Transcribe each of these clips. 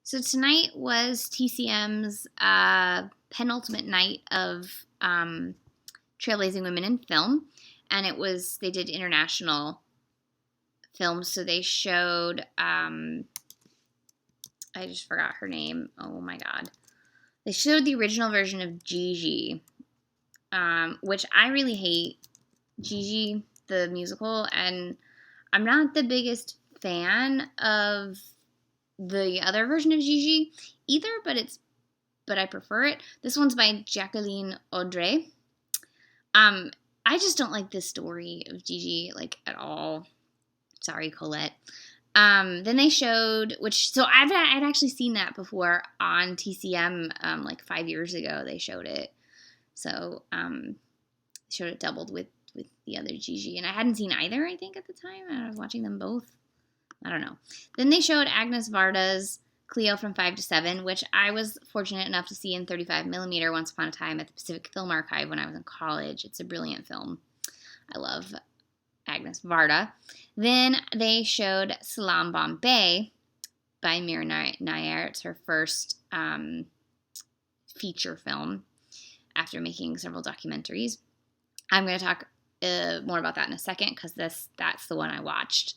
So tonight was TCM's penultimate night of Trailblazing Women in Film, and they did international films. So they showed I just forgot her name. Oh my god! They showed the original version of Gigi, which I really hate. Gigi the musical, and I'm not the biggest fan of the other version of Gigi either, but I prefer it. This one's by Jacqueline Audrey. I just don't like this story of Gigi at all. Sorry, Colette. Then they showed, I'd actually seen that before on TCM 5 years ago. They showed it, so showed it doubled with the other Gigi, and I hadn't seen either. I think at the time, and I was watching them both. I don't know. Then they showed Agnes Varda's Cleo from 5 to 7, which I was fortunate enough to see in 35mm once upon a time at the Pacific Film Archive when I was in college. It's a brilliant film. I love Agnes Varda. Then they showed Salaam Bombay by Mira Nair. It's her first feature film after making several documentaries. I'm going to talk more about that in a second because that's the one I watched.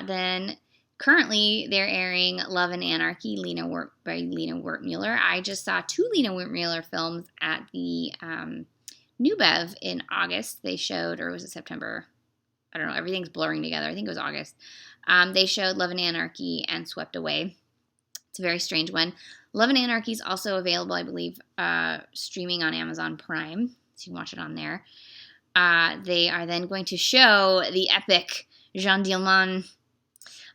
Then currently they're airing Love and Anarchy by Lena Wertmuller. I just saw 2 Lena Wertmuller films at the New Bev in August. They showed, or was it September? I don't know. Everything's blurring together. I think it was August. They showed Love and Anarchy and Swept Away. It's a very strange one. Love and Anarchy is also available, I believe, streaming on Amazon Prime. So you can watch it on there. They are then going to show the epic Jeanne Dielman.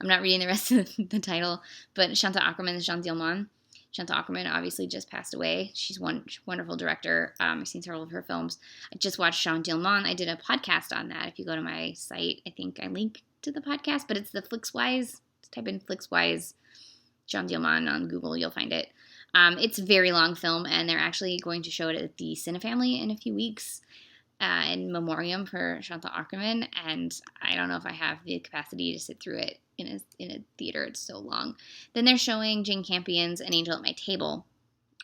I'm not reading the rest of the title, but Chantal Akerman's Jeanne Dielman. Chantal Akerman obviously just passed away. She's one wonderful director. I've seen several of her films. I just watched Jeanne Dielman. I did a podcast on that. If you go to my site, I think I link to the podcast, but it's the Flixwise. Type in Flixwise Jeanne Dielman on Google. You'll find it. It's a very long film, and they're actually going to show it at the Cinefamily in a few weeks. In memoriam for Chantal Akerman, and I don't know if I have the capacity to sit through it in a theater. It's so long. Then they're showing Jane Campion's An Angel at My Table,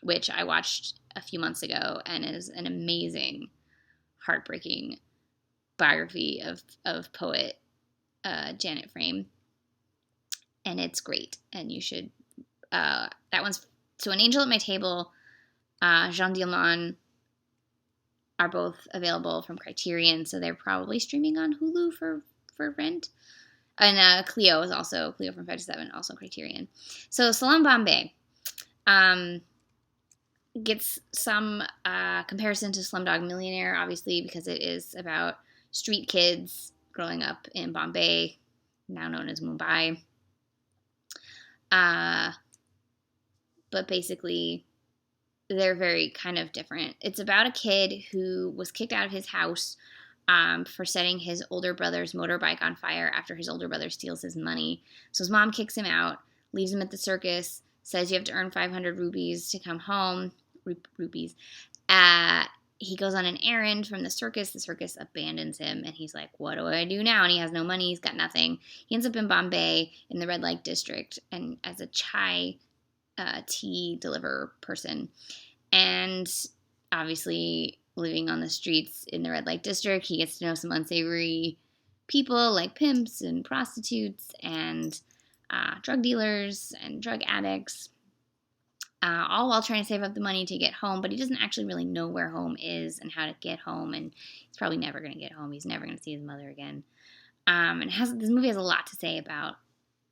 which I watched a few months ago, and is an amazing, heartbreaking biography of poet Janet Frame, and it's great. And you should. That one's so An Angel at My Table. Jeanne Dielman are both available from Criterion, so they're probably streaming on Hulu for rent. And Cleo from 5 to 7, also Criterion. So Salaam Bombay gets some comparison to Slumdog Millionaire, obviously, because it is about street kids growing up in Bombay, now known as Mumbai. But basically, they're very kind of different. It's about a kid who was kicked out of his house for setting his older brother's motorbike on fire after his older brother steals his money. So his mom kicks him out, leaves him at the circus, says you have to earn 500 rupees to come home. Rupees. He goes on an errand from the circus. The circus abandons him, and he's like, what do I do now? And he has no money. He's got nothing. He ends up in Bombay in the red light district and as a chai tea deliverer person, and obviously living on the streets in the red light district, he gets to know some unsavory people like pimps and prostitutes and drug dealers and drug addicts, all while trying to save up the money to get home. But he doesn't actually really know where home is and how to get home, and he's probably never going to get home. He's never going to see his mother again. And this movie has a lot to say about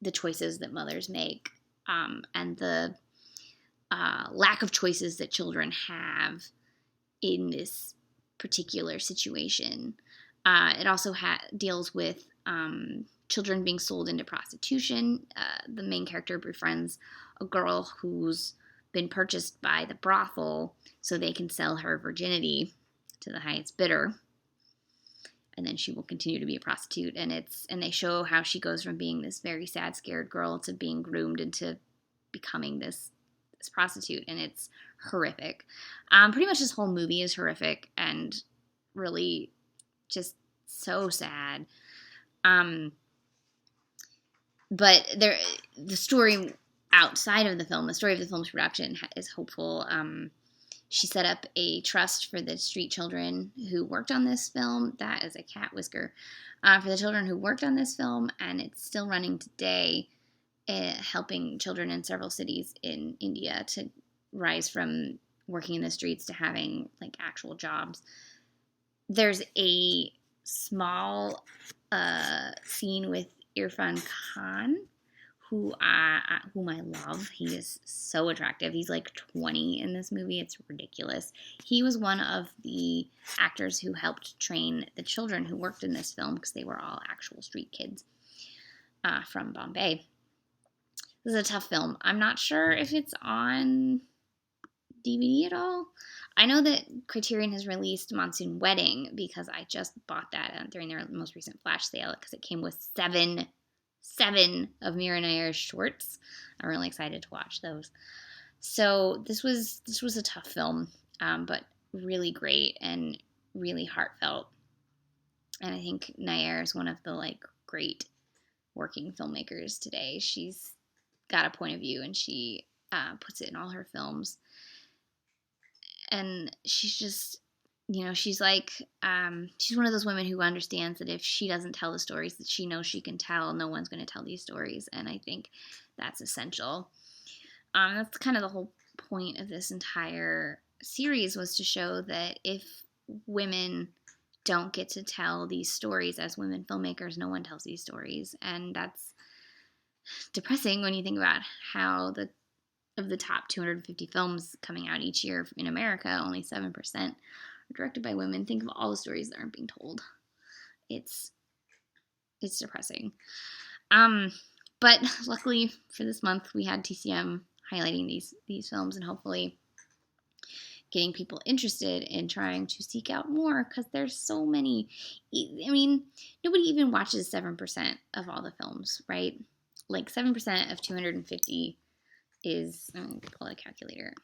the choices that mothers make, and the lack of choices that children have in this particular situation. It also deals with children being sold into prostitution. The main character befriends a girl who's been purchased by the brothel so they can sell her virginity to the highest bidder. And then she will continue to be a prostitute. And they show how she goes from being this very sad, scared girl to being groomed into becoming this prostitute. And it's horrific. Pretty much this whole movie is horrific and really just so sad. But the story outside of the film, the story of the film's production is hopeful. She set up a trust for the street children who worked on this film. That is a cat whisker. For the children who worked on this film, and it's still running today, helping children in several cities in India to rise from working in the streets to having like actual jobs. There's a small scene with Irfan Khan, whom I love. He is so attractive. He's like 20 in this movie. It's ridiculous. He was one of the actors who helped train the children who worked in this film, because they were all actual street kids from Bombay. This is a tough film. I'm not sure if it's on DVD at all. I know that Criterion has released Monsoon Wedding, because I just bought that during their most recent flash sale, because it came with seven of Mira Nair's shorts. I'm really excited to watch those. So this was a tough film, but really great and really heartfelt. And I think Nair is one of the like great working filmmakers today. She's got a point of view, and she puts it in all her films. And she's just, she's like, she's one of those women who understands that if she doesn't tell the stories that she knows she can tell, no one's going to tell these stories. And I think that's essential. That's kind of the whole point of this entire series, was to show that if women don't get to tell these stories as women filmmakers, no one tells these stories. And that's depressing when you think about how of the top 250 films coming out each year in America, only 7% are directed by women. Think of all the stories that aren't being told. It's depressing. But luckily for this month, we had TCM highlighting these films, and hopefully getting people interested in trying to seek out more, because there's so many. I mean, nobody even watches 7% of all the films, right? Like 7% of 250 is, I'm going to pull a calculator.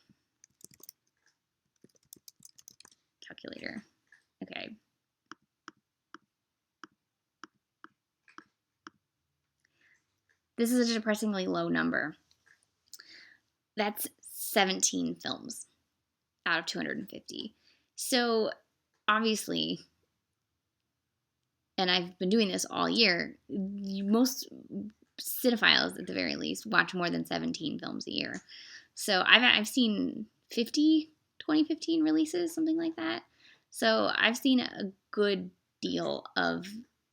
Okay. This is a depressingly low number. That's 17 films out of 250. So obviously, and I've been doing this all year, most cinephiles at the very least watch more than 17 films a year. So I've seen 50 2015 releases, something like that. So I've seen a good deal of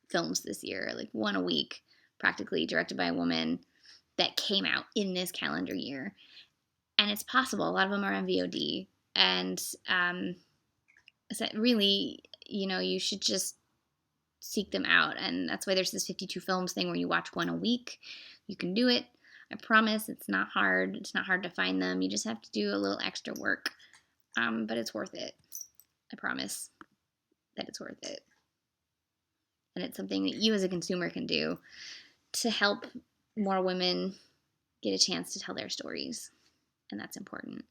films this year, like one a week practically, directed by a woman, that came out in this calendar year. And it's possible. A lot of them are on VOD. And so really, you should just seek them out. And that's why there's this 52 films thing where you watch one a week. You can do it. I promise it's not hard. It's not hard to find them. You just have to do a little extra work. But it's worth it. I promise that it's worth it. And it's something that you as a consumer can do to help more women get a chance to tell their stories. And that's important.